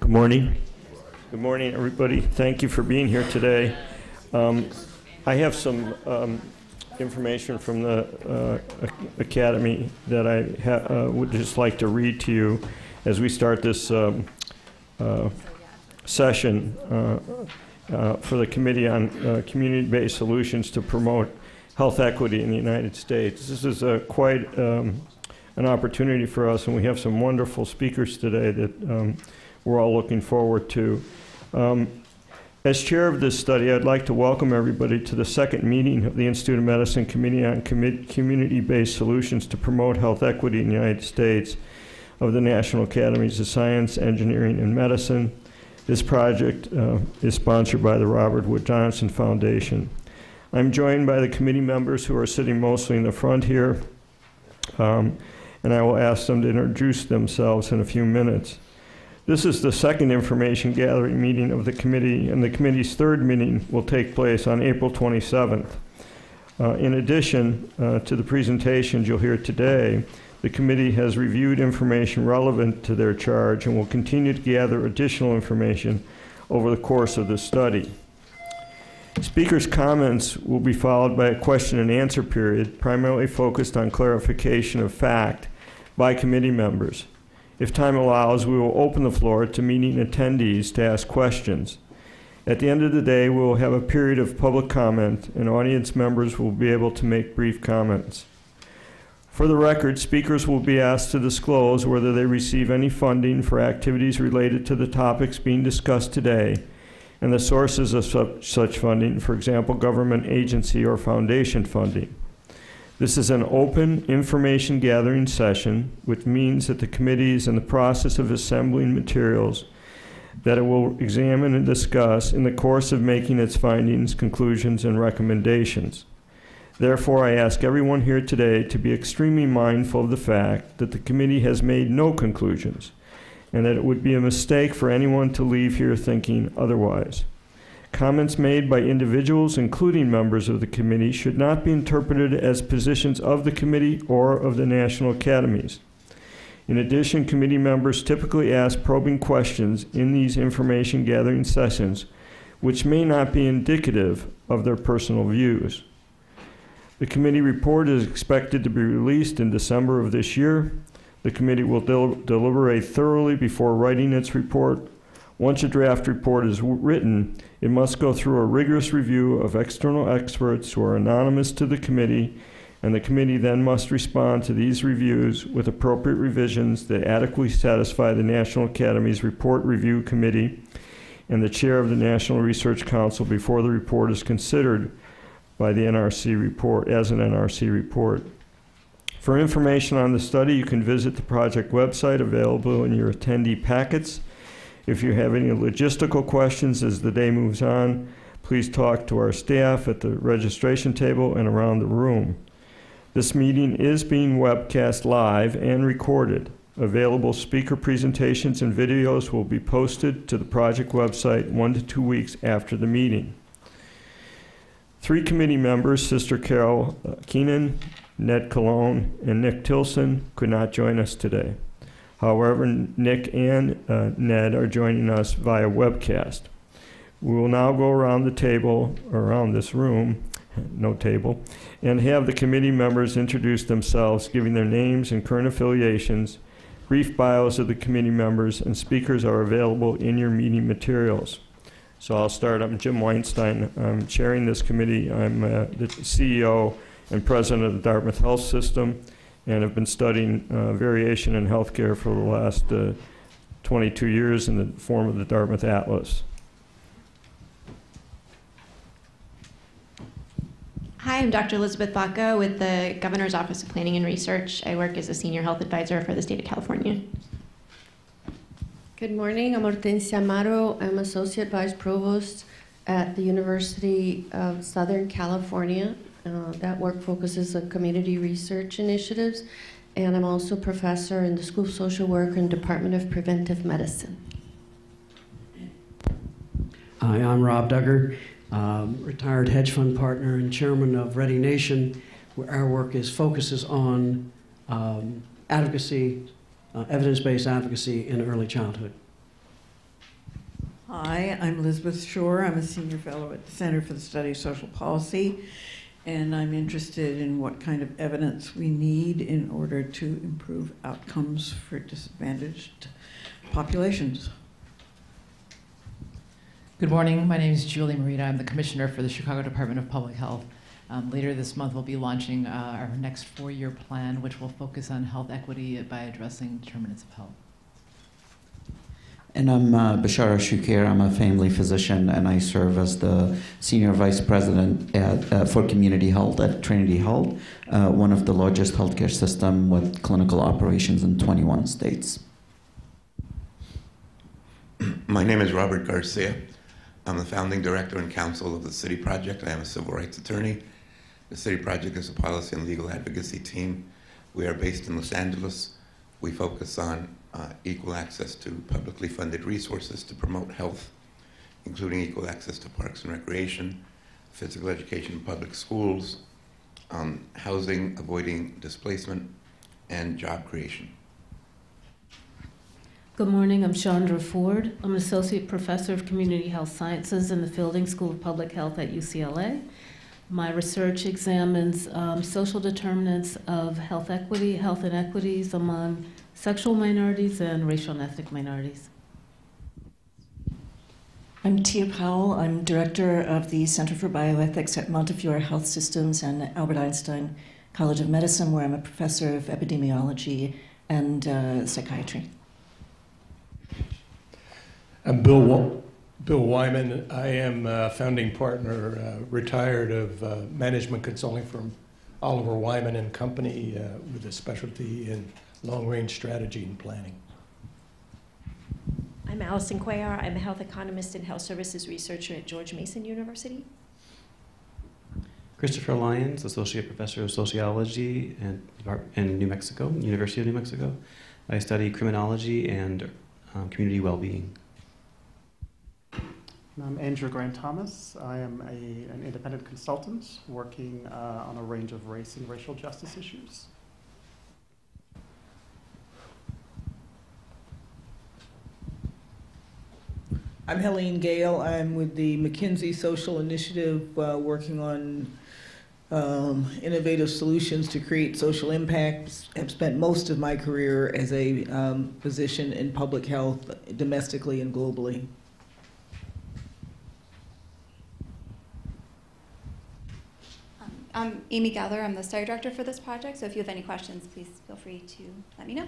Good morning. Good morning, everybody. Thank you for being here today. I have some information from the Academy that I would just like to read to you as we start this session for the Committee on Community-Based Solutions to Promote Health Equity in the United States. This is quite an opportunity for us, and we have some wonderful speakers today that we're all looking forward to. As chair of this study, I'd like to welcome everybody to the second meeting of the Institute of Medicine Committee on Community-Based Solutions to Promote Health Equity in the United States of the National Academies of Science, Engineering, and Medicine. This project is sponsored by the Robert Wood Johnson Foundation. I'm joined by the committee members who are sitting mostly in the front here, and I will ask them to introduce themselves in a few minutes. This is the second information gathering meeting of the committee, and the committee's third meeting will take place on April 27th. In addition to the presentations you'll hear today, the committee has reviewed information relevant to their charge and will continue to gather additional information over the course of the study. Speakers' comments will be followed by a question and answer period, primarily focused on clarification of fact by committee members. If time allows, we will open the floor to meeting attendees to ask questions. At the end of the day, we will have a period of public comment, and audience members will be able to make brief comments. For the record, speakers will be asked to disclose whether they receive any funding for activities related to the topics being discussed today and the sources of such funding, for example, government agency or foundation funding. This is an open information gathering session, which means that the committee is in the process of assembling materials that it will examine and discuss in the course of making its findings, conclusions, and recommendations. Therefore, I ask everyone here today to be extremely mindful of the fact that the committee has made no conclusions, and that it would be a mistake for anyone to leave here thinking otherwise. Comments made by individuals, including members of the committee, should not be interpreted as positions of the committee or of the National Academies. In addition, committee members typically ask probing questions in these information gathering sessions, which may not be indicative of their personal views. The committee report is expected to be released in December of this year. The committee will deliberate thoroughly before writing its report. Once a draft report is written, it must go through a rigorous review of external experts who are anonymous to the committee, and the committee then must respond to these reviews with appropriate revisions that adequately satisfy the National Academy's Report Review Committee and the chair of the National Research Council before the report is considered by the NRC report as an NRC report. For information on the study, you can visit the project website available in your attendee packets. If you have any logistical questions as the day moves on, please talk to our staff at the registration table and around the room. This meeting is being webcast live and recorded. Available speaker presentations and videos will be posted to the project website 1 to 2 weeks after the meeting. 3 committee members, Sister Carol Keenan, Ned Colon, and Nick Tilson, could not join us today. However, Nick and Ned are joining us via webcast. We will now go around the table, around this room, no table, and have the committee members introduce themselves, giving their names and current affiliations. Brief bios of the committee members and speakers are available in your meeting materials. So I'll start. I'm Jim Weinstein. I'm chairing this committee. I'm the CEO and president of the Dartmouth Health System, and have been studying variation in healthcare for the last 22 years in the form of the Dartmouth Atlas. Hi, I'm Dr. Elizabeth Baca with the Governor's Office of Planning and Research. I work as a senior health advisor for the state of California. Good morning, I'm Hortensia Amaro. I'm Associate Vice Provost at the University of Southern California. That work focuses on community research initiatives, and I'm also professor in the School of Social Work and Department of Preventive Medicine. Hi, I'm Rob Duggar, retired hedge fund partner and chairman of Ready Nation, where our work focuses on advocacy, evidence-based advocacy in early childhood. Hi, I'm Elizabeth Shore. I'm a senior fellow at the Center for the Study of Social Policy, and I'm interested in what kind of evidence we need in order to improve outcomes for disadvantaged populations. Good morning. My name is Julie Marita. I'm the Commissioner for the Chicago Department of Public Health. Later this month, we'll be launching our next 4-year plan, which will focus on health equity by addressing determinants of health. And I'm Bashara Shukir. I'm a family physician, and I serve as the Senior Vice President for Community Health at Trinity Health, one of the largest healthcare systems with clinical operations in 21 states. My name is Robert Garcia. I'm the founding director and counsel of the City Project. I am a civil rights attorney. The City Project is a policy and legal advocacy team. We are based in Los Angeles. We focus on equal access to publicly funded resources to promote health, including equal access to parks and recreation, physical education in public schools, housing, avoiding displacement, and job creation. Good morning, I'm Chandra Ford. I'm an Associate Professor of Community Health Sciences in the Fielding School of Public Health at UCLA. My research examines social determinants of health equity, health inequities among sexual minorities and racial and ethnic minorities. I'm Tia Powell. I'm Director of the Center for Bioethics at Montefiore Health Systems and Albert Einstein College of Medicine, where I'm a professor of epidemiology and psychiatry. I'm Bill Wyman. I am a founding partner, retired of management consulting from Oliver Wyman and Company with a specialty in long-range strategy and planning. I'm Allison Cuellar. I'm a health economist and health services researcher at George Mason University. Christopher Lyons, Associate Professor of Sociology in New Mexico, University of New Mexico. I study criminology and community well-being. I'm Andrew Grant Thomas. I am an independent consultant working on a range of race and racial justice issues. I'm Helene Gale. I'm with the McKinsey Social Initiative working on innovative solutions to create social impact. I've spent most of my career as a physician in public health domestically and globally. I'm Amy Gather. I'm the study director for this project, so if you have any questions, please feel free to let me know.